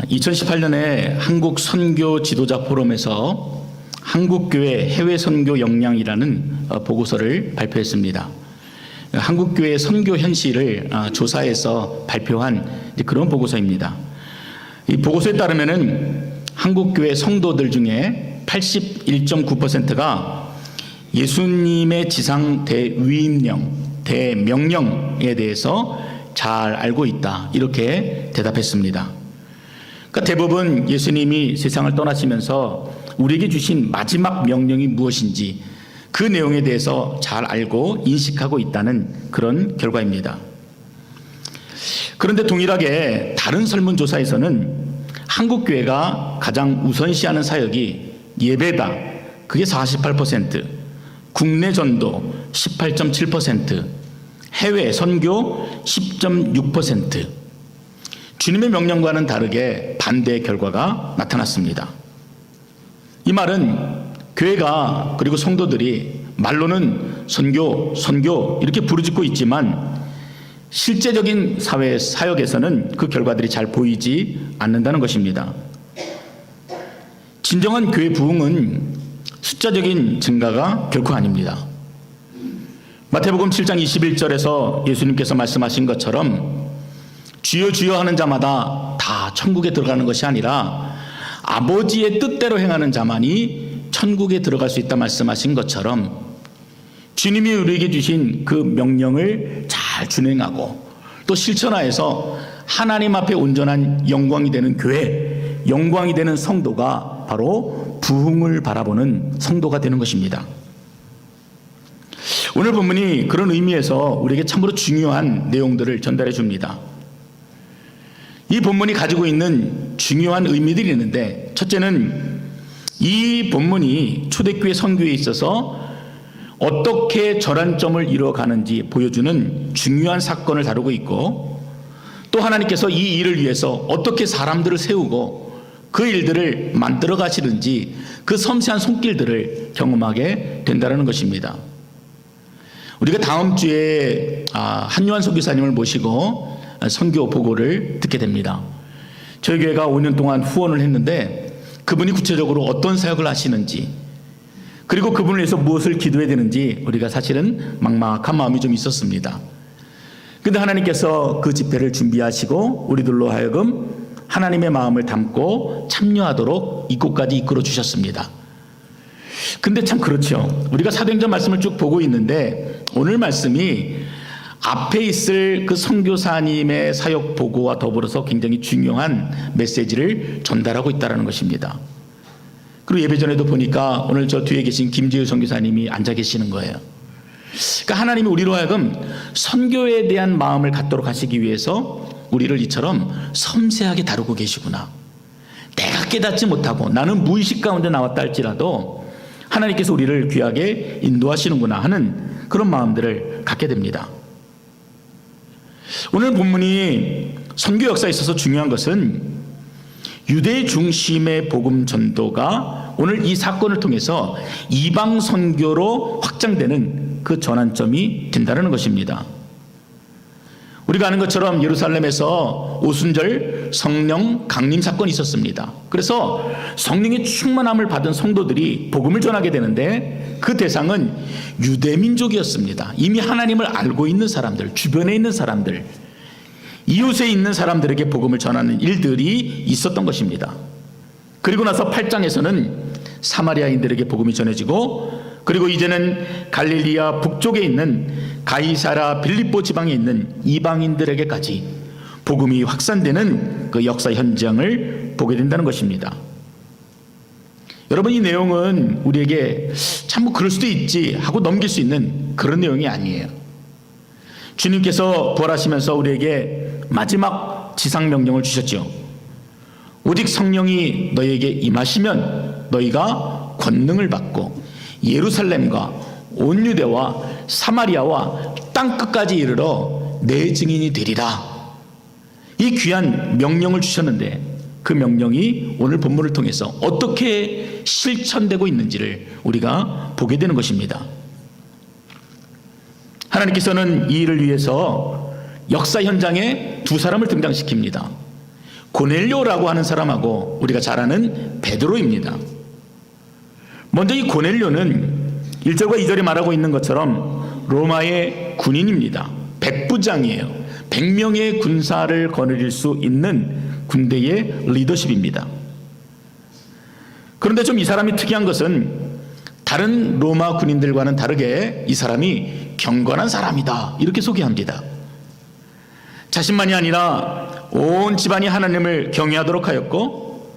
2018년에 한국 선교 지도자 포럼에서 한국교회 해외 선교 역량이라는 보고서를 발표했습니다. 한국교회 선교 현실을 조사해서 발표한 그런 보고서입니다. 이 보고서에 따르면은 한국교회 성도들 중에 81.9%가 예수님의 지상 대명령에 대해서 잘 알고 있다, 이렇게 대답했습니다. 그러니까 대부분 예수님이 세상을 떠나시면서 우리에게 주신 마지막 명령이 무엇인지 그 내용에 대해서 잘 알고 인식하고 있다는 그런 결과입니다. 그런데 동일하게 다른 설문조사에서는 한국교회가 가장 우선시하는 사역이 예배다, 그게 48%, 국내 전도 18.7%, 해외 선교 10.6%, 주님의 명령과는 다르게 반대의 결과가 나타났습니다. 이 말은 교회가 그리고 성도들이 말로는 선교 이렇게 부르짖고 있지만 실제적인 사회 사역에서는 그 결과들이 잘 보이지 않는다는 것입니다. 진정한 교회 부흥은 숫자적인 증가가 결코 아닙니다. 마태복음 7장 21절에서 예수님께서 말씀하신 것처럼 주여 주여 하는 자마다 다 천국에 들어가는 것이 아니라 아버지의 뜻대로 행하는 자만이 천국에 들어갈 수 있다 말씀하신 것처럼 주님이 우리에게 주신 그 명령을 잘 준행하고 또 실천하여서 하나님 앞에 온전한 영광이 되는 교회, 영광이 되는 성도가 바로 부흥을 바라보는 성도가 되는 것입니다. 오늘 본문이 그런 의미에서 우리에게 참으로 중요한 내용들을 전달해 줍니다. 이 본문이 가지고 있는 중요한 의미들이 있는데, 첫째는 이 본문이 초대교회 선교에 있어서 어떻게 전환점을 이루어가는지 보여주는 중요한 사건을 다루고 있고, 또 하나님께서 이 일을 위해서 어떻게 사람들을 세우고 그 일들을 만들어 가시는지 그 섬세한 손길들을 경험하게 된다는 것입니다. 우리가 다음 주에 한요한 선교사님을 모시고 선교 보고를 듣게 됩니다. 저희 교회가 5년 동안 후원을 했는데 그분이 구체적으로 어떤 사역을 하시는지, 그리고 그분을 위해서 무엇을 기도해야 되는지 우리가 사실은 막막한 마음이 좀 있었습니다. 그런데 하나님께서 그 집회를 준비하시고 우리들로 하여금 하나님의 마음을 담고 참여하도록 이곳까지 이끌어 주셨습니다. 근데 참 그렇죠. 우리가 사도행전 말씀을 쭉 보고 있는데 오늘 말씀이 앞에 있을 그 선교사님의 사역 보고와 더불어서 굉장히 중요한 메시지를 전달하고 있다는 것입니다. 그리고 예배 전에도 보니까 오늘 저 뒤에 계신 김지우 선교사님이 앉아 계시는 거예요. 그러니까 하나님이 우리로 하여금 선교에 대한 마음을 갖도록 하시기 위해서 우리를 이처럼 섬세하게 다루고 계시구나. 내가 깨닫지 못하고 나는 무의식 가운데 나왔다 할지라도 하나님께서 우리를 귀하게 인도하시는구나 하는 그런 마음들을 갖게 됩니다. 오늘 본문이 선교 역사에 있어서 중요한 것은 유대 중심의 복음 전도가 오늘 이 사건을 통해서 이방 선교로 확장되는 그 전환점이 된다는 것입니다. 우리가 아는 것처럼 예루살렘에서 오순절 성령 강림 사건이 있었습니다. 그래서 성령의 충만함을 받은 성도들이 복음을 전하게 되는데 그 대상은 유대민족이었습니다. 이미 하나님을 알고 있는 사람들, 주변에 있는 사람들, 이웃에 있는 사람들에게 복음을 전하는 일들이 있었던 것입니다. 그리고 나서 8장에서는 사마리아인들에게 복음이 전해지고, 그리고 이제는 갈릴리아 북쪽에 있는 가이사라 빌립보 지방에 있는 이방인들에게까지 복음이 확산되는 그 역사 현장을 보게 된다는 것입니다. 여러분, 이 내용은 우리에게 참 뭐 그럴 수도 있지 하고 넘길 수 있는 그런 내용이 아니에요. 주님께서 부활하시면서 우리에게 마지막 지상명령을 주셨죠. 오직 성령이 너희에게 임하시면 너희가 권능을 받고 예루살렘과 온 유대와 사마리아와 땅끝까지 이르러 내 증인이 되리라. 이 귀한 명령을 주셨는데 그 명령이 오늘 본문을 통해서 어떻게 실천되고 있는지를 우리가 보게 되는 것입니다. 하나님께서는 이 일을 위해서 역사 현장에 두 사람을 등장시킵니다. 고넬료라고 하는 사람하고 우리가 잘 아는 베드로입니다. 먼저 이 고넬료는 1절과 2절에 말하고 있는 것처럼 로마의 군인입니다. 백부장이에요. 100명의 군사를 거느릴 수 있는 군대의 리더십입니다. 그런데 좀 이 사람이 특이한 것은 다른 로마 군인들과는 다르게 이 사람이 경건한 사람이다, 이렇게 소개합니다. 자신만이 아니라 온 집안이 하나님을 경외하도록 하였고,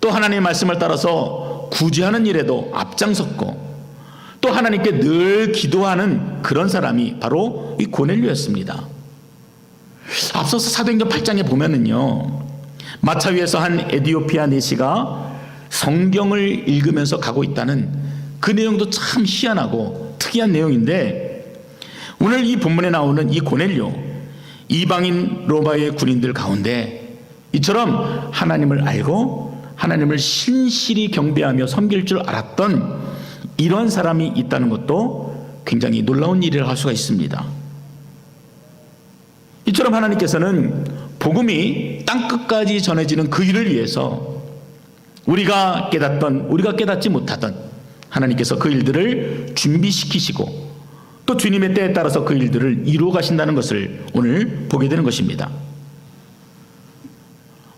또 하나님의 말씀을 따라서 구제하는 일에도 앞장섰고, 또 하나님께 늘 기도하는 그런 사람이 바로 이 고넬료였습니다. 앞서서 사도행전 8장에 보면은요, 마차 위에서 한 에디오피아 내시가 성경을 읽으면서 가고 있다는 그 내용도 참 희한하고 특이한 내용인데, 오늘 이 본문에 나오는 이 고넬료, 이방인 로마의 군인들 가운데 이처럼 하나님을 알고 하나님을 신실히 경배하며 섬길 줄 알았던 이런 사람이 있다는 것도 굉장히 놀라운 일이라 할 수가 있습니다. 이처럼 하나님께서는 복음이 땅끝까지 전해지는 그 일을 위해서 우리가 깨닫던, 우리가 깨닫지 못하던 하나님께서 그 일들을 준비시키시고 또 주님의 때에 따라서 그 일들을 이루어 가신다는 것을 오늘 보게 되는 것입니다.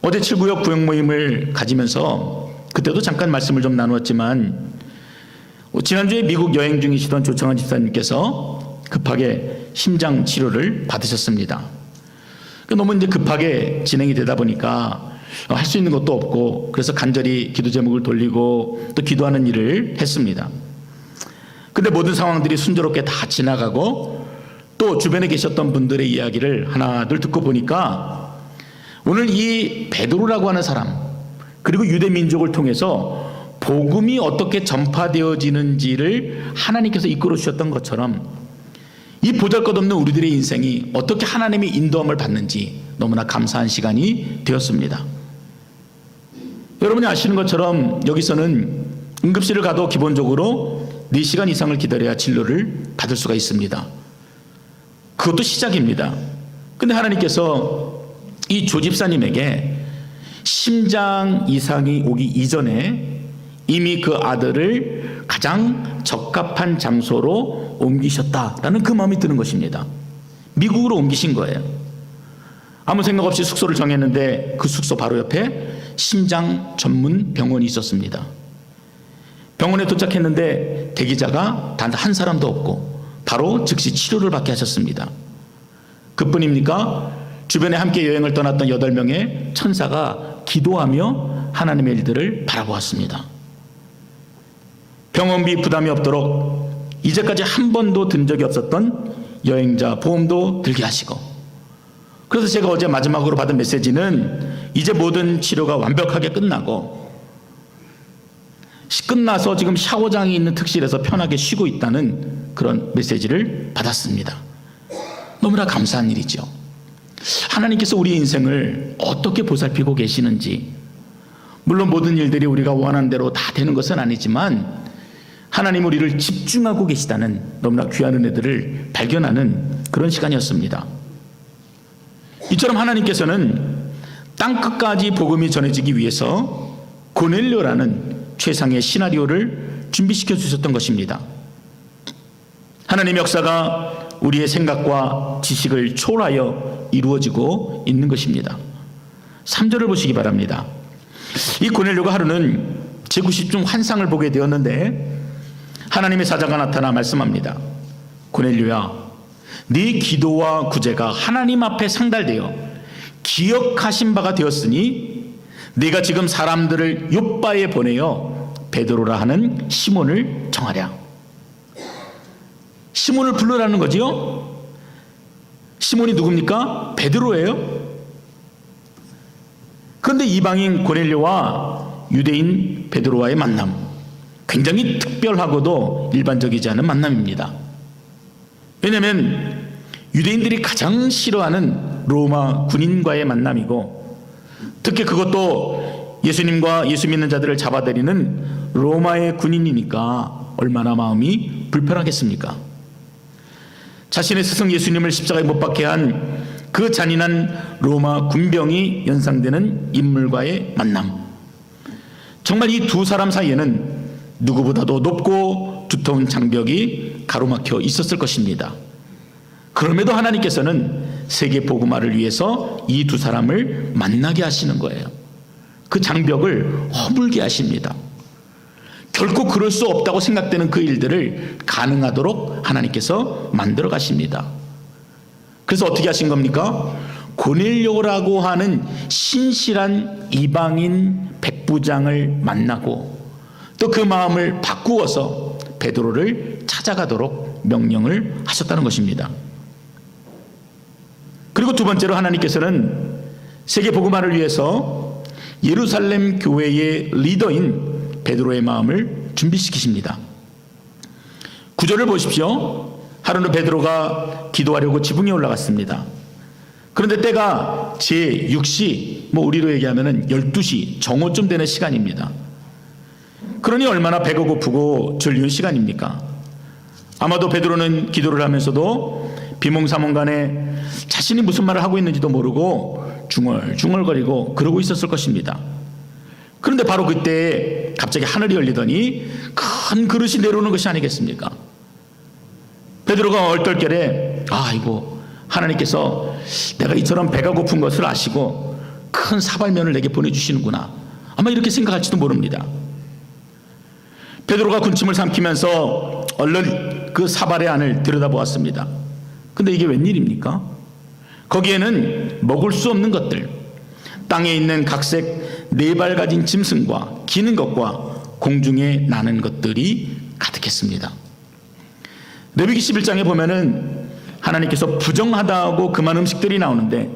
어제 7구역 구역 모임을 가지면서 그때도 잠깐 말씀을 좀 나누었지만, 지난주에 미국 여행 중이시던 조청환 집사님께서 급하게 심장 치료를 받으셨습니다. 너무 이제 급하게 진행이 되다 보니까 할 수 있는 것도 없고, 그래서 간절히 기도 제목을 돌리고 또 기도하는 일을 했습니다. 근데 모든 상황들이 순조롭게 다 지나가고 또 주변에 계셨던 분들의 이야기를 하나 둘 듣고 보니까 오늘 이 베드로라고 하는 사람, 그리고 유대 민족을 통해서 복음이 어떻게 전파되어지는지를 하나님께서 이끌어 주셨던 것처럼 이 보잘것없는 우리들의 인생이 어떻게 하나님의 인도함을 받는지 너무나 감사한 시간이 되었습니다. 여러분이 아시는 것처럼 여기서는 응급실을 가도 기본적으로 4시간 이상을 기다려야 진료를 받을 수가 있습니다. 그것도 시작입니다. 근데 하나님께서 이 조 집사님에게 심장 이상이 오기 이전에 이미 그 아들을 가장 적합한 장소로 옮기셨다라는 그 마음이 드는 것입니다. 미국으로 옮기신 거예요. 아무 생각 없이 숙소를 정했는데 그 숙소 바로 옆에 심장 전문 병원이 있었습니다. 병원에 도착했는데 대기자가 단 한 사람도 없고 바로 즉시 치료를 받게 하셨습니다. 그뿐입니까? 주변에 함께 여행을 떠났던 8명의 천사가 기도하며 하나님의 일들을 바라보았습니다. 병원비 부담이 없도록 이제까지 한 번도 든 적이 없었던 여행자 보험도 들게 하시고, 그래서 제가 어제 마지막으로 받은 메시지는 이제 모든 치료가 완벽하게 끝나고 끝나서 지금 샤워장이 있는 특실에서 편하게 쉬고 있다는 그런 메시지를 받았습니다. 너무나 감사한 일이죠. 하나님께서 우리 인생을 어떻게 보살피고 계시는지, 물론 모든 일들이 우리가 원하는 대로 다 되는 것은 아니지만 하나님 우리를 집중하고 계시다는 너무나 귀한 은혜들을 발견하는 그런 시간이었습니다. 이처럼 하나님께서는 땅끝까지 복음이 전해지기 위해서 고넬료라는 최상의 시나리오를 준비시켜 주셨던 것입니다. 하나님의 역사가 우리의 생각과 지식을 초월하여 이루어지고 있는 것입니다. 3절을 보시기 바랍니다. 이 고넬료가 하루는 제90 중 환상을 보게 되었는데 하나님의 사자가 나타나 말씀합니다. 고넬료야, 네 기도와 구제가 하나님 앞에 상달되어 기억하신 바가 되었으니 네가 지금 사람들을 욥바에 보내어 베드로라 하는 시몬을 정하랴. 시몬을 부르라는 거지요. 시몬이 누굽니까? 베드로예요. 그런데 이방인 고넬료와 유대인 베드로와의 만남, 굉장히 특별하고도 일반적이지 않은 만남입니다. 왜냐하면 유대인들이 가장 싫어하는 로마 군인과의 만남이고, 특히 그것도 예수님과 예수 믿는 자들을 잡아들이는 로마의 군인이니까 얼마나 마음이 불편하겠습니까? 자신의 스승 예수님을 십자가에 못 박게 한 그 잔인한 로마 군병이 연상되는 인물과의 만남. 정말 이 두 사람 사이에는 누구보다도 높고 두터운 장벽이 가로막혀 있었을 것입니다. 그럼에도 하나님께서는 세계 복음화를 위해서 이 두 사람을 만나게 하시는 거예요. 그 장벽을 허물게 하십니다. 결코 그럴 수 없다고 생각되는 그 일들을 가능하도록 하나님께서 만들어 가십니다. 그래서 어떻게 하신 겁니까? 고넬료라고 하는 신실한 이방인 백부장을 만나고 또 그 마음을 바꾸어서 베드로를 찾아가도록 명령을 하셨다는 것입니다. 그리고 두 번째로 하나님께서는 세계 복음화를 위해서 예루살렘 교회의 리더인 베드로의 마음을 준비시키십니다. 9절을 보십시오. 하루는 베드로가 기도하려고 지붕에 올라갔습니다. 그런데 때가 제6시, 우리로 얘기하면 12시 정오쯤 되는 시간입니다. 그러니 얼마나 배가 고프고 졸리운 시간입니까? 아마도 베드로는 기도를 하면서도 비몽사몽간에 자신이 무슨 말을 하고 있는지도 모르고 중얼중얼거리고 그러고 있었을 것입니다. 그런데 바로 그때 갑자기 하늘이 열리더니 큰 그릇이 내려오는 것이 아니겠습니까? 베드로가 얼떨결에 아이고, 하나님께서 내가 이처럼 배가 고픈 것을 아시고 큰 사발면을 내게 보내주시는구나, 아마 이렇게 생각할지도 모릅니다. 베드로가 군침을 삼키면서 얼른 그 사발의 안을 들여다보았습니다. 근데 이게 웬일입니까? 거기에는 먹을 수 없는 것들, 땅에 있는 각색 4발 가진 짐승과 기는 것과 공중에 나는 것들이 가득했습니다. 레위기 11장에 보면은 하나님께서 부정하다고 그만 음식들이 나오는데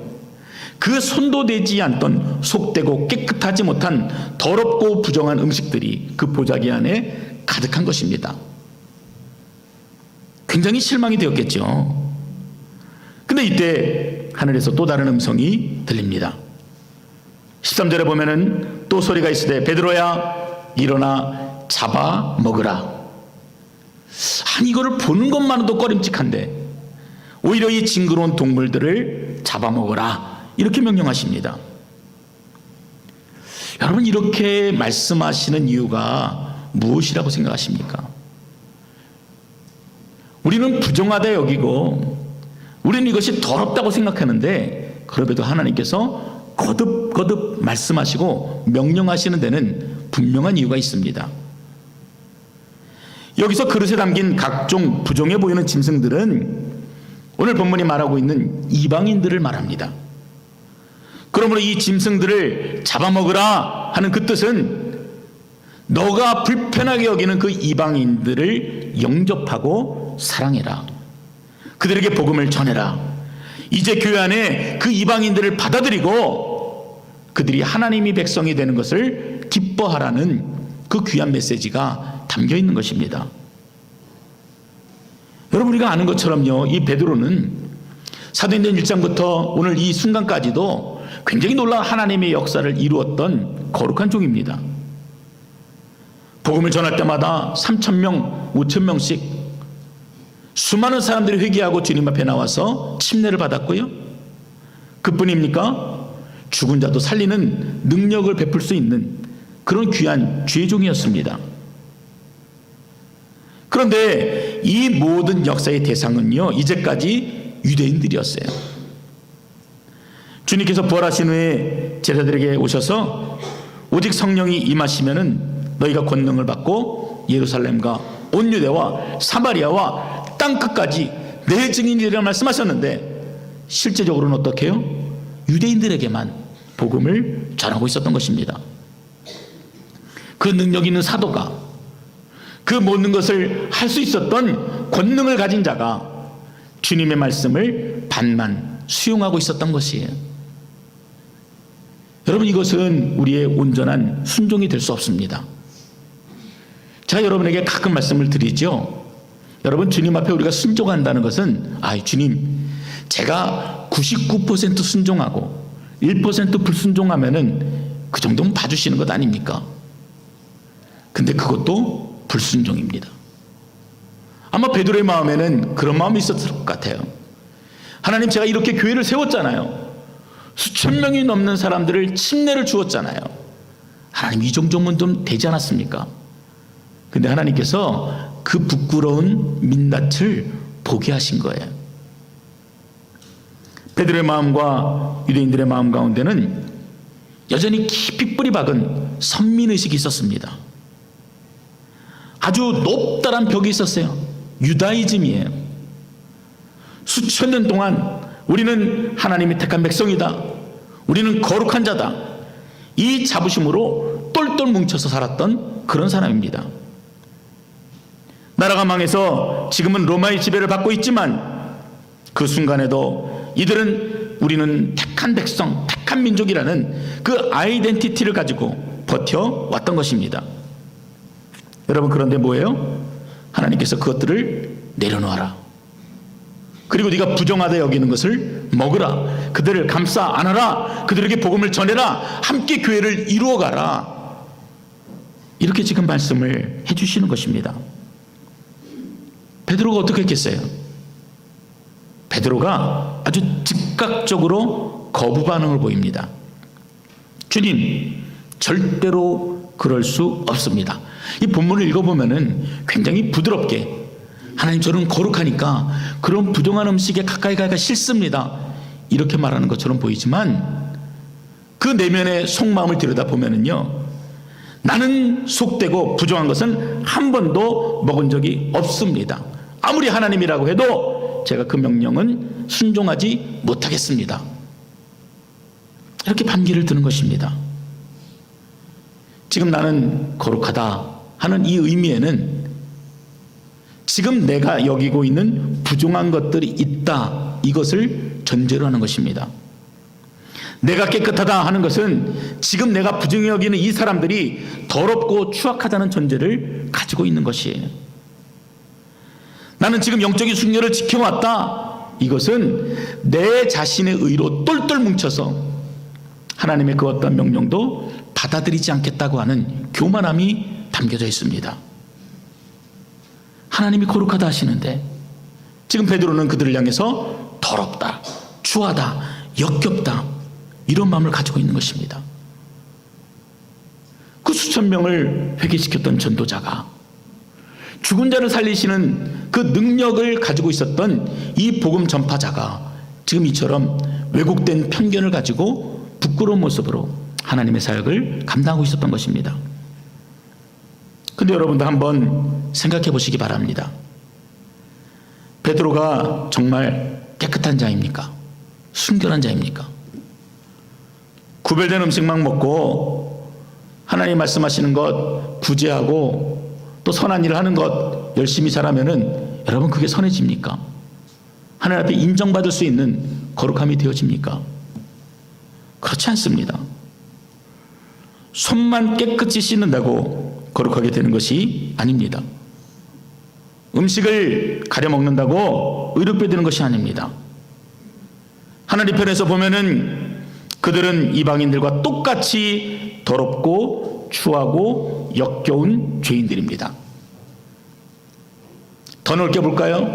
그 손도 대지 않던 속되고 깨끗하지 못한 더럽고 부정한 음식들이 그 보자기 안에 가득한 것입니다. 굉장히 실망이 되었겠죠. 근데 이때 하늘에서 또 다른 음성이 들립니다. 13절에 보면은 또 소리가 있으되 베드로야 일어나 잡아 먹으라. 아니, 이거를 보는 것만으로도 꺼림칙한데 오히려 이 징그러운 동물들을 잡아먹으라, 이렇게 명령하십니다. 여러분, 이렇게 말씀하시는 이유가 무엇이라고 생각하십니까? 우리는 부정하다 여기고 우리는 이것이 더럽다고 생각하는데, 그럼에도 하나님께서 거듭거듭 말씀하시고 명령하시는 데는 분명한 이유가 있습니다. 여기서 그릇에 담긴 각종 부정해 보이는 짐승들은 오늘 본문이 말하고 있는 이방인들을 말합니다. 그러므로 이 짐승들을 잡아먹으라 하는 그 뜻은 너가 불편하게 여기는 그 이방인들을 영접하고 사랑해라. 그들에게 복음을 전해라. 이제 교회 안에 그 이방인들을 받아들이고 그들이 하나님의 백성이 되는 것을 기뻐하라는 그 귀한 메시지가 담겨 있는 것입니다. 여러분, 우리가 아는 것처럼요, 이 베드로는 사도행전 1장부터 오늘 이 순간까지도 굉장히 놀라운 하나님의 역사를 이루었던 거룩한 종입니다. 복음을 전할 때마다 3,000명, 5,000명씩 수많은 사람들이 회개하고 주님 앞에 나와서 침례를 받았고요. 그뿐입니까? 죽은 자도 살리는 능력을 베풀 수 있는 그런 귀한 죄종이었습니다. 그런데 이 모든 역사의 대상은요, 이제까지 유대인들이었어요. 주님께서 부활하신 후에 제자들에게 오셔서 오직 성령이 임하시면은 너희가 권능을 받고 예루살렘과 온 유대와 사마리아와 땅 끝까지 내 증인이라고 말씀하셨는데, 실제적으로는 어떻게 해요? 유대인들에게만 복음을 전하고 있었던 것입니다. 그 능력 있는 사도가, 그 모든 것을 할 수 있었던 권능을 가진 자가 주님의 말씀을 반만 수용하고 있었던 것이에요. 여러분, 이것은 우리의 온전한 순종이 될 수 없습니다. 제가 여러분에게 가끔 말씀을 드리죠. 여러분, 주님 앞에 우리가 순종한다는 것은 주님, 제가 99% 순종하고 1% 불순종하면은 그 정도면 봐주시는 것 아닙니까? 근데 그것도 불순종입니다. 아마 베드로의 마음에는 그런 마음이 있었을 것 같아요. 하나님, 제가 이렇게 교회를 세웠잖아요. 수천 명이 넘는 사람들을 침례를 주었잖아요. 하나님, 이 정도면 좀 되지 않았습니까? 근데 하나님께서 그 부끄러운 민낯을 보게 하신 거예요. 베드로의 마음과 유대인들의 마음 가운데는 여전히 깊이 뿌리 박은 선민의식이 있었습니다. 아주 높다란 벽이 있었어요. 유다이즘이에요. 수천 년 동안 우리는 하나님이 택한 백성이다, 우리는 거룩한 자다, 이 자부심으로 똘똘 뭉쳐서 살았던 그런 사람입니다. 나라가 망해서 지금은 로마의 지배를 받고 있지만 그 순간에도 이들은 우리는 택한 백성, 택한 민족이라는 그 아이덴티티를 가지고 버텨왔던 것입니다. 여러분, 그런데 뭐예요? 하나님께서 그것들을 내려놓아라, 그리고 네가 부정하다 여기는 것을 먹으라, 그들을 감싸 안아라, 그들에게 복음을 전해라, 함께 교회를 이루어가라, 이렇게 지금 말씀을 해주시는 것입니다. 베드로가 어떻게 했겠어요? 베드로가 아주 즉각적으로 거부 반응을 보입니다. 주님, 절대로 그럴 수 없습니다. 이 본문을 읽어보면은 굉장히 부드럽게, 하나님, 저는 거룩하니까 그런 부정한 음식에 가까이 가기가 싫습니다, 이렇게 말하는 것처럼 보이지만 그 내면의 속마음을 들여다보면은요, 나는 속되고 부정한 것은 한 번도 먹은 적이 없습니다. 아무리 하나님이라고 해도 제가 그 명령은 순종하지 못하겠습니다, 이렇게 반기를 드는 것입니다. 지금 나는 거룩하다 하는 이 의미에는 지금 내가 여기고 있는 부정한 것들이 있다, 이것을 전제로 하는 것입니다. 내가 깨끗하다 하는 것은 지금 내가 부정히 여기는 이 사람들이 더럽고 추악하다는 전제를 가지고 있는 것이에요. 나는 지금 영적인 순결을 지켜왔다, 이것은 내 자신의 의로 똘똘 뭉쳐서 하나님의 그 어떤 명령도 받아들이지 않겠다고 하는 교만함이 담겨져 있습니다. 하나님이 거룩하다 하시는데 지금 베드로는 그들을 향해서 더럽다, 추하다, 역겹다, 이런 마음을 가지고 있는 것입니다. 그 수천 명을 회개시켰던 전도자가, 죽은 자를 살리시는 그 능력을 가지고 있었던 이 복음 전파자가 지금 이처럼 왜곡된 편견을 가지고 부끄러운 모습으로 하나님의 사역을 감당하고 있었던 것입니다. 근데 여러분도 한번 생각해 보시기 바랍니다. 베드로가 정말 깨끗한 자입니까? 순결한 자입니까? 구별된 음식만 먹고 하나님 말씀하시는 것 구제하고 또 선한 일을 하는 것 열심히 잘하면은 여러분, 그게 선해집니까? 하나님 앞에 인정받을 수 있는 거룩함이 되어집니까? 그렇지 않습니다. 손만 깨끗이 씻는다고 거룩하게 되는 것이 아닙니다. 음식을 가려 먹는다고 의롭게 되는 것이 아닙니다. 하나님 편에서 보면은 그들은 이방인들과 똑같이 더럽고 추하고 역겨운 죄인들입니다. 더 넓게 볼까요?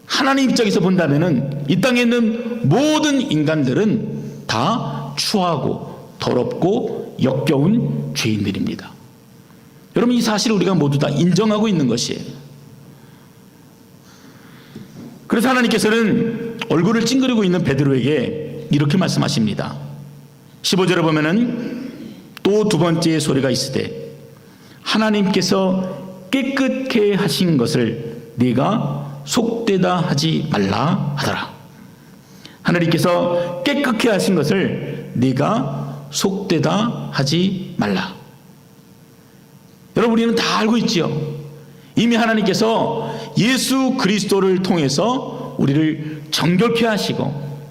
하나님 입장에서 본다면은 이 땅에 있는 모든 인간들은 다 추하고 더럽고 역겨운 죄인들입니다. 여러분, 이 사실을 우리가 모두 다 인정하고 있는 것이에요. 그래서 하나님께서는 얼굴을 찡그리고 있는 베드로에게 이렇게 말씀하십니다. 15절에 보면은 또 두 번째 소리가 있으되 하나님께서 깨끗게 하신 것을 네가 속되다 하지 말라 하더라. 하나님께서 깨끗게 하신 것을 네가 속되다 하지 말라. 여러분, 우리는 다 알고 있지요. 이미 하나님께서 예수 그리스도를 통해서 우리를 정결케 하시고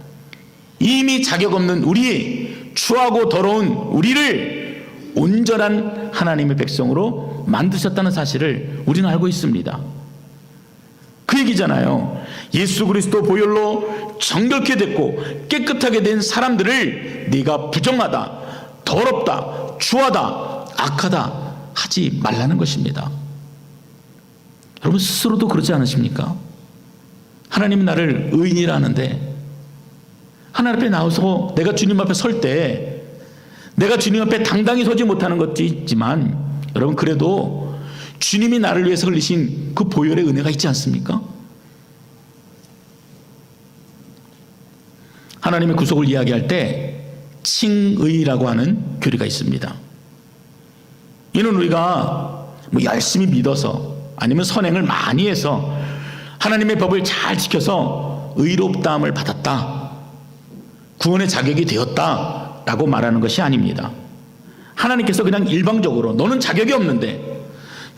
이미 자격 없는 우리, 추하고 더러운 우리를 온전한 하나님의 백성으로 만드셨다는 사실을 우리는 알고 있습니다. 그 얘기잖아요. 예수 그리스도 보혈로 정결케 됐고 깨끗하게 된 사람들을 네가 부정하다, 더럽다, 추하다, 악하다 하지 말라는 것입니다. 여러분, 스스로도 그러지 않으십니까? 하나님은 나를 의인이라 하는데 하나님 앞에 나와서 내가 주님 앞에 설 때 내가 주님 앞에 당당히 서지 못하는 것도 있지만 여러분 그래도 주님이 나를 위해서 흘리신 그 보혈의 은혜가 있지 않습니까? 하나님의 구속을 이야기할 때 칭의라고 하는 교리가 있습니다. 이는 우리가 열심히 믿어서 아니면 선행을 많이 해서 하나님의 법을 잘 지켜서 의롭다함을 받았다, 구원의 자격이 되었다 라고 말하는 것이 아닙니다. 하나님께서 그냥 일방적으로 너는 자격이 없는데,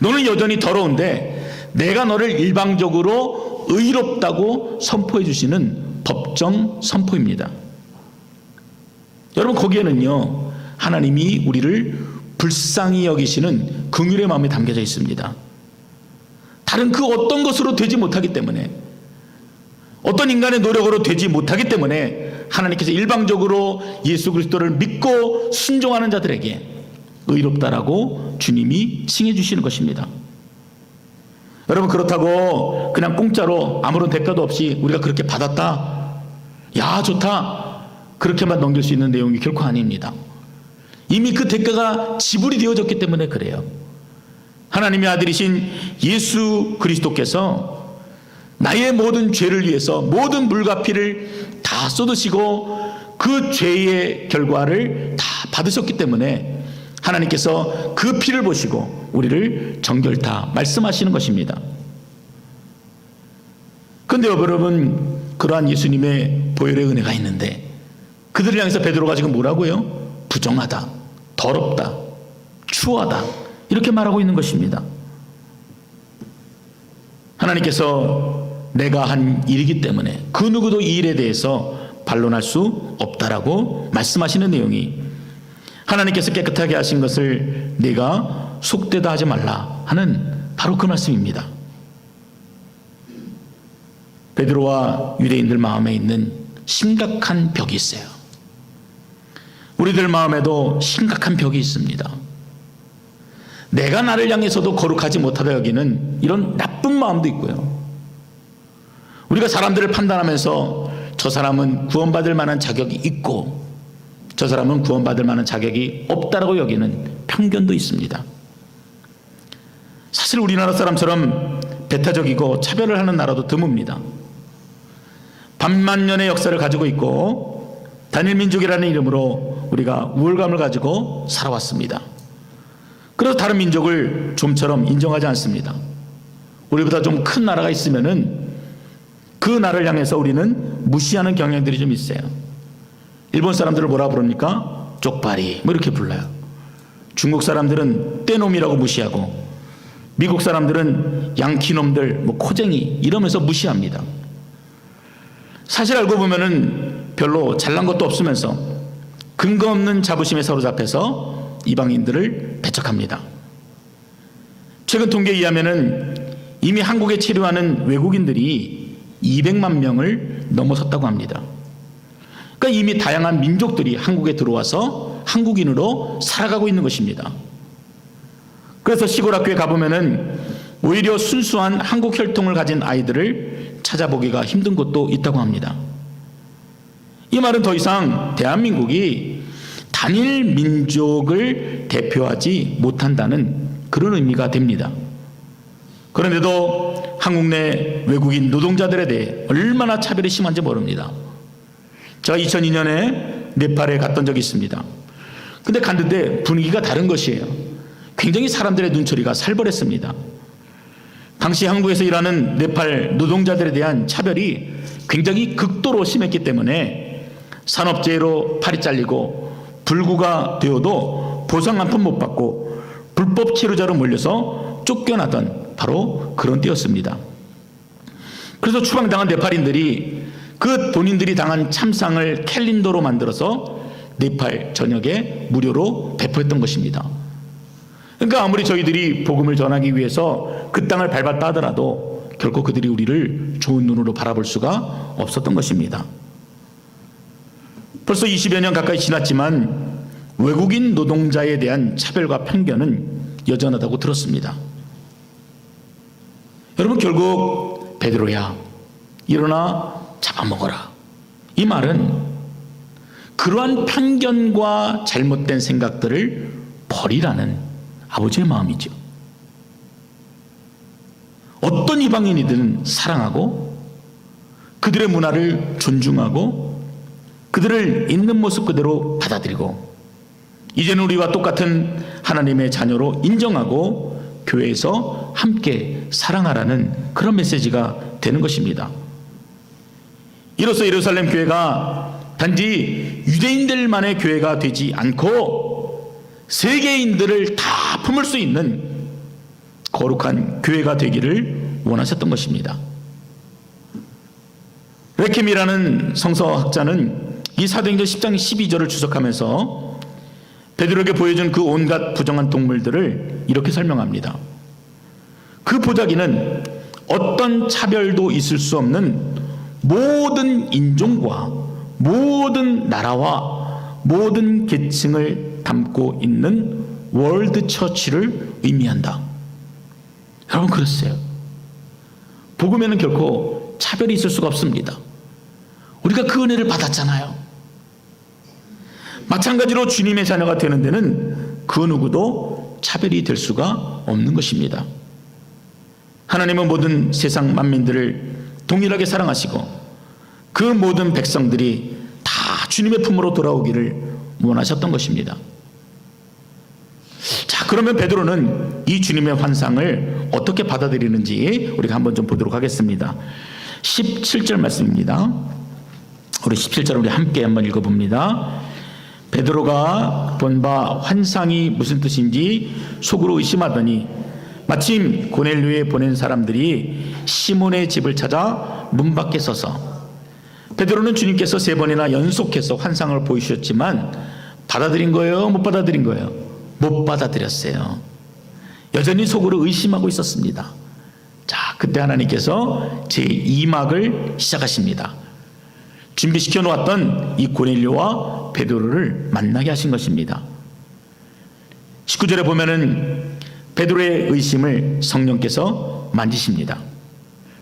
너는 여전히 더러운데 내가 너를 일방적으로 의롭다고 선포해 주시는 법정 선포입니다. 여러분 거기에는요 하나님이 우리를 불쌍히 여기시는 긍휼의 마음이 담겨져 있습니다. 다른 그 어떤 것으로 되지 못하기 때문에, 어떤 인간의 노력으로 되지 못하기 때문에 하나님께서 일방적으로 예수 그리스도를 믿고 순종하는 자들에게 의롭다라고 주님이 칭해 주시는 것입니다. 여러분 그렇다고 그냥 공짜로 아무런 대가도 없이 우리가 그렇게 받았다, 야 좋다, 그렇게만 넘길 수 있는 내용이 결코 아닙니다. 이미 그 대가가 지불이 되어졌기 때문에 그래요. 하나님의 아들이신 예수 그리스도께서 나의 모든 죄를 위해서 모든 물과 피를 다 쏟으시고 그 죄의 결과를 다 받으셨기 때문에 하나님께서 그 피를 보시고 우리를 정결다 말씀하시는 것입니다. 그런데 여러분 그러한 예수님의 보혈의 은혜가 있는데 그들을 향해서 베드로가 지금 뭐라고요? 부정하다, 더럽다, 추하다 이렇게 말하고 있는 것입니다. 하나님께서 내가 한 일이기 때문에 그 누구도 이 일에 대해서 반론할 수 없다라고 말씀하시는 내용이, 하나님께서 깨끗하게 하신 것을 네가 속되다 하지 말라 하는 바로 그 말씀입니다. 베드로와 유대인들 마음에 있는 심각한 벽이 있어요. 우리들 마음에도 심각한 벽이 있습니다. 내가 나를 향해서도 거룩하지 못하다 여기는 이런 나쁜 마음도 있고요. 우리가 사람들을 판단하면서 저 사람은 구원받을 만한 자격이 있고 저 사람은 구원받을 만한 자격이 없다라고 여기는 편견도 있습니다. 사실 우리나라 사람처럼 배타적이고 차별을 하는 나라도 드뭅니다. 반만년의 역사를 가지고 있고 단일민족이라는 이름으로 우리가 우월감을 가지고 살아왔습니다. 그래서 다른 민족을 좀처럼 인정하지 않습니다. 우리보다 좀 큰 나라가 있으면은 그 나라를 향해서 우리는 무시하는 경향들이 좀 있어요. 일본 사람들을 뭐라 부릅니까? 쪽발이 뭐 이렇게 불러요. 중국 사람들은 떼놈이라고 무시하고 미국 사람들은 양키놈들 뭐 코쟁이 이러면서 무시합니다. 사실 알고 보면은 별로 잘난 것도 없으면서 근거 없는 자부심에 사로잡혀서 이방인들을 배척합니다. 최근 통계에 의하면은 이미 한국에 체류하는 외국인들이 200만 명을 넘어섰다고 합니다. 그러니까 이미 다양한 민족들이 한국에 들어와서 한국인으로 살아가고 있는 것입니다. 그래서 시골 학교에 가보면은 오히려 순수한 한국 혈통을 가진 아이들을 찾아보기가 힘든 곳도 있다고 합니다. 이 말은 더 이상 대한민국이 단일 민족을 대표하지 못한다는 그런 의미가 됩니다. 그런데도 한국 내 외국인 노동자들에 대해 얼마나 차별이 심한지 모릅니다. 제가 2002년에 네팔에 갔던 적이 있습니다. 근데 갔는데 분위기가 다른 것이에요. 굉장히 사람들의 눈초리가 살벌했습니다. 당시 한국에서 일하는 네팔 노동자들에 대한 차별이 굉장히 극도로 심했기 때문에 산업재해로 팔이 잘리고 불구가 되어도 보상 한 푼 못 받고 불법 체류자로 몰려서 쫓겨나던 바로 그런 때였습니다. 그래서 추방당한 네팔인들이 그 본인들이 당한 참상을 캘린더로 만들어서 네팔 전역에 무료로 배포했던 것입니다. 그러니까 아무리 저희들이 복음을 전하기 위해서 그 땅을 밟았다 하더라도 결코 그들이 우리를 좋은 눈으로 바라볼 수가 없었던 것입니다. 벌써 20여 년 가까이 지났지만 외국인 노동자에 대한 차별과 편견은 여전하다고 들었습니다. 여러분 결국 베드로야 일어나 잡아먹어라, 이 말은 그러한 편견과 잘못된 생각들을 버리라는 아버지의 마음이죠. 어떤 이방인이든 사랑하고 그들의 문화를 존중하고 그들을 있는 모습 그대로 받아들이고 이제는 우리와 똑같은 하나님의 자녀로 인정하고 교회에서 함께 사랑하라는 그런 메시지가 되는 것입니다. 이로써 예루살렘 교회가 단지 유대인들만의 교회가 되지 않고 세계인들을 다 품을 수 있는 거룩한 교회가 되기를 원하셨던 것입니다. 레켐이라는 성서학자는 이 사도행전 10장 12절을 주석하면서 베드로에게 보여준 그 온갖 부정한 동물들을 이렇게 설명합니다. 그 보자기는 어떤 차별도 있을 수 없는 모든 인종과 모든 나라와 모든 계층을 담고 있는 월드 처치를 의미한다. 여러분, 그랬어요. 복음에는 결코 차별이 있을 수가 없습니다. 우리가 그 은혜를 받았잖아요. 마찬가지로 주님의 자녀가 되는 데는 그 누구도 차별이 될 수가 없는 것입니다. 하나님은 모든 세상 만민들을 동일하게 사랑하시고 그 모든 백성들이 다 주님의 품으로 돌아오기를 원하셨던 것입니다. 자, 그러면 베드로는 이 주님의 환상을 어떻게 받아들이는지 우리가 한번 좀 보도록 하겠습니다. 17절 말씀입니다. 우리 17절 우리 함께 한번 읽어봅니다. 베드로가 본 바 환상이 무슨 뜻인지 속으로 의심하더니 마침 고넬료에 보낸 사람들이 시몬의 집을 찾아 문 밖에 서서 베드로는 주님께서 3번이나 연속해서 환상을 보이셨지만 받아들인 거예요? 못 받아들인 거예요? 못 받아들였어요. 여전히 속으로 의심하고 있었습니다. 자, 그때 하나님께서 제2막을 시작하십니다. 준비시켜 놓았던 이 고넬료와 베드로를 만나게 하신 것입니다. 19절에 보면은 베드로의 의심을 성령께서 만지십니다.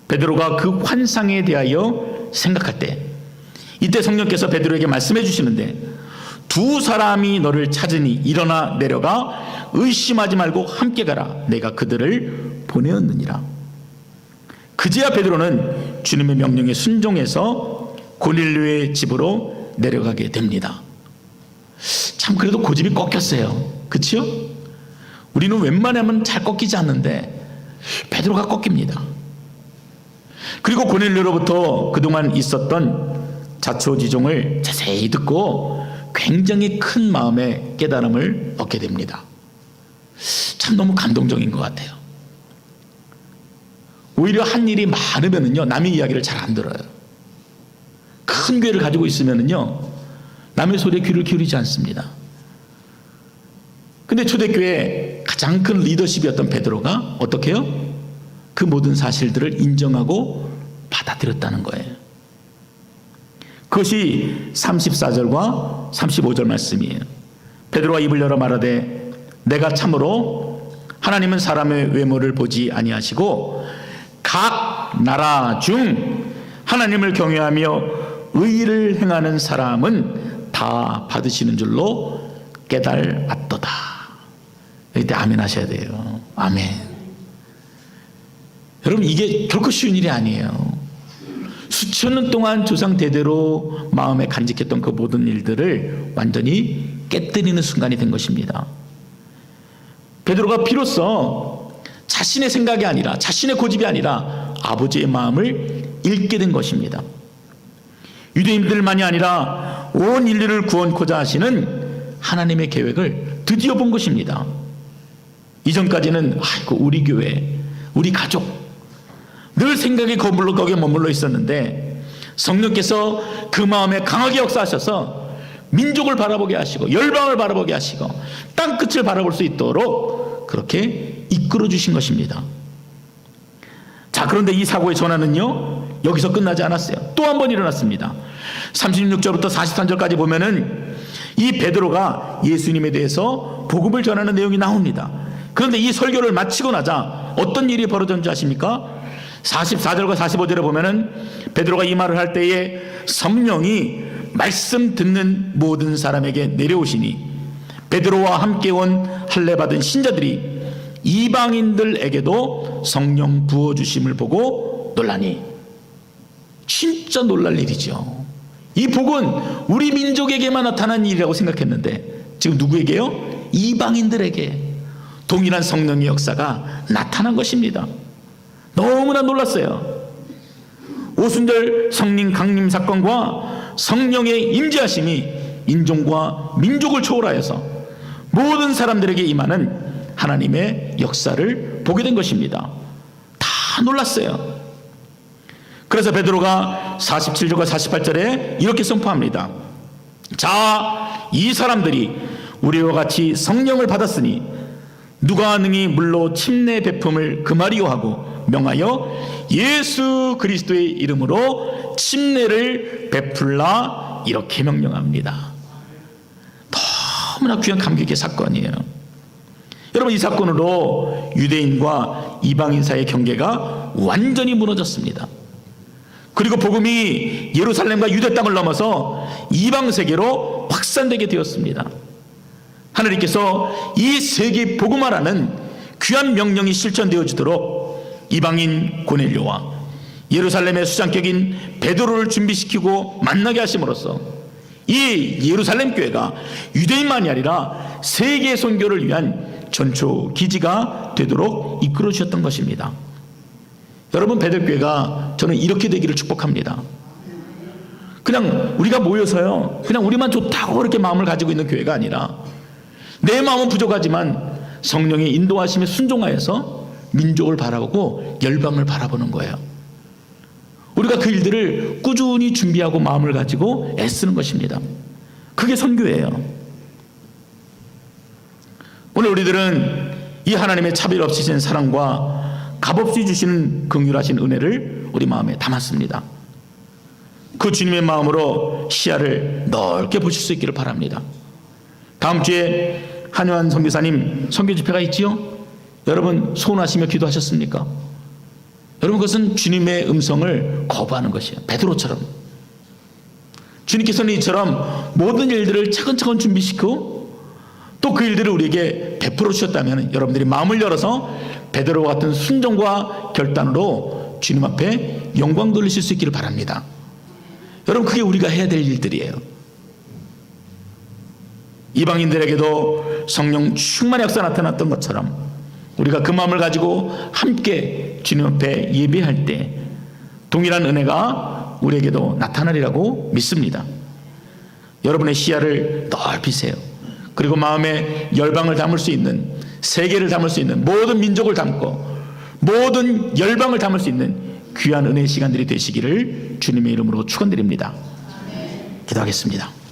베드로가 그 환상에 대하여 생각할 때 이때 성령께서 베드로에게 말씀해 주시는데 두 사람이 너를 찾으니 일어나 내려가 의심하지 말고 함께 가라. 내가 그들을 보내었느니라. 그제야 베드로는 주님의 명령에 순종해서 고넬료의 집으로 내려가게 됩니다. 참 그래도 고집이 꺾였어요. 그렇죠? 우리는 웬만하면 잘 꺾이지 않는데 베드로가 꺾입니다. 그리고 고넬료로부터 그동안 있었던 자초지종을 자세히 듣고 굉장히 큰 마음의 깨달음을 얻게 됩니다. 참 너무 감동적인 것 같아요. 오히려 한 일이 많으면은요 남의 이야기를 잘 안 들어요. 큰 교회를 가지고 있으면은요 남의 소리에 귀를 기울이지 않습니다. 근데 초대교회 가장 큰 리더십이었던 베드로가 어떻게 해요? 그 모든 사실들을 인정하고 받아들였다는 거예요. 그것이 34절과 35절 말씀이에요. 베드로가 입을 열어 말하되 내가 참으로 하나님은 사람의 외모를 보지 아니하시고 각 나라 중 하나님을 경외하며 의를 행하는 사람은 다 받으시는 줄로 깨달았도다. 이때 아멘 하셔야 돼요. 아멘. 여러분, 이게 결코 쉬운 일이 아니에요. 수천 년 동안 조상 대대로 마음에 간직했던 그 모든 일들을 완전히 깨뜨리는 순간이 된 것입니다. 베드로가 비로소 자신의 생각이 아니라 자신의 고집이 아니라 아버지의 마음을 읽게 된 것입니다. 유대인들만이 아니라 온 인류를 구원코자 하시는 하나님의 계획을 드디어 본 것입니다. 이전까지는 아이고 우리 교회, 우리 가족 늘 생각이 거기에 머물러 있었는데 성령께서 그 마음에 강하게 역사하셔서 민족을 바라보게 하시고 열방을 바라보게 하시고 땅끝을 바라볼 수 있도록 그렇게 이끌어 주신 것입니다. 자, 그런데 이 사고의 전환은요 여기서 끝나지 않았어요. 또 한 번 일어났습니다. 36절부터 43절까지 보면은 이 베드로가 예수님에 대해서 복음을 전하는 내용이 나옵니다. 그런데 이 설교를 마치고 나자 어떤 일이 벌어졌는지 아십니까? 44절과 45절에 보면은 베드로가 이 말을 할 때에 성령이 말씀 듣는 모든 사람에게 내려오시니 베드로와 함께 온 할례 받은 신자들이 이방인들에게도 성령 부어주심을 보고 놀라니. 진짜 놀랄 일이죠. 이 복은 우리 민족에게만 나타난 일이라고 생각했는데 지금 누구에게요? 이방인들에게 동일한 성령의 역사가 나타난 것입니다. 너무나 놀랐어요. 오순절 성령 강림 사건과 성령의 임재하심이 인종과 민족을 초월하여서 모든 사람들에게 임하는 하나님의 역사를 보게 된 것입니다. 다 놀랐어요. 그래서 베드로가 47절과 48절에 이렇게 선포합니다. 자, 이 사람들이 우리와 같이 성령을 받았으니 누가 능히 물로 침례 베품을 금하리요 하고 명하여 예수 그리스도의 이름으로 침례를 베풀라 이렇게 명령합니다. 너무나 귀한 감격의 사건이에요. 여러분, 이 사건으로 유대인과 이방인 사이의 경계가 완전히 무너졌습니다. 그리고 복음이 예루살렘과 유대 땅을 넘어서 이방 세계로 확산되게 되었습니다. 하나님께서 이 세계 복음화라는 귀한 명령이 실천되어지도록 이방인 고넬료와 예루살렘의 수장격인 베드로를 준비시키고 만나게 하심으로써 이 예루살렘 교회가 유대인만이 아니라 세계 선교를 위한 전초 기지가 되도록 이끌어 주셨던 것입니다. 여러분, 베들교회가 저는 이렇게 되기를 축복합니다. 그냥 우리가 모여서요, 그냥 우리만 좋다고 그렇게 마음을 가지고 있는 교회가 아니라 내 마음은 부족하지만 성령의 인도하심에 순종하여서 민족을 바라보고 열방을 바라보는 거예요. 우리가 그 일들을 꾸준히 준비하고 마음을 가지고 애쓰는 것입니다. 그게 선교예요. 오늘 우리들은 이 하나님의 차별 없으신 사랑과 값없이 주시는 긍휼하신 은혜를 우리 마음에 담았습니다. 그 주님의 마음으로 시야를 넓게 보실 수 있기를 바랍니다. 다음 주에 한요한 선교사님 선교 집회가 있지요? 여러분 소원하시며 기도하셨습니까? 여러분, 그것은 주님의 음성을 거부하는 것이에요. 베드로처럼 주님께서는 이처럼 모든 일들을 차근차근 준비시키고 또 그 일들을 우리에게 베풀어 주셨다면 여러분들이 마음을 열어서 베드로와 같은 순종과 결단으로 주님 앞에 영광 돌리실 수 있기를 바랍니다. 여러분, 그게 우리가 해야 될 일들이에요. 이방인들에게도 성령 충만의 역사 나타났던 것처럼 우리가 그 마음을 가지고 함께 주님 앞에 예배할 때 동일한 은혜가 우리에게도 나타나리라고 믿습니다. 여러분의 시야를 넓히세요. 그리고 마음에 열방을 담을 수 있는, 세계를 담을 수 있는, 모든 민족을 담고 모든 열방을 담을 수 있는 귀한 은혜의 시간들이 되시기를 주님의 이름으로 축원드립니다. 기도하겠습니다.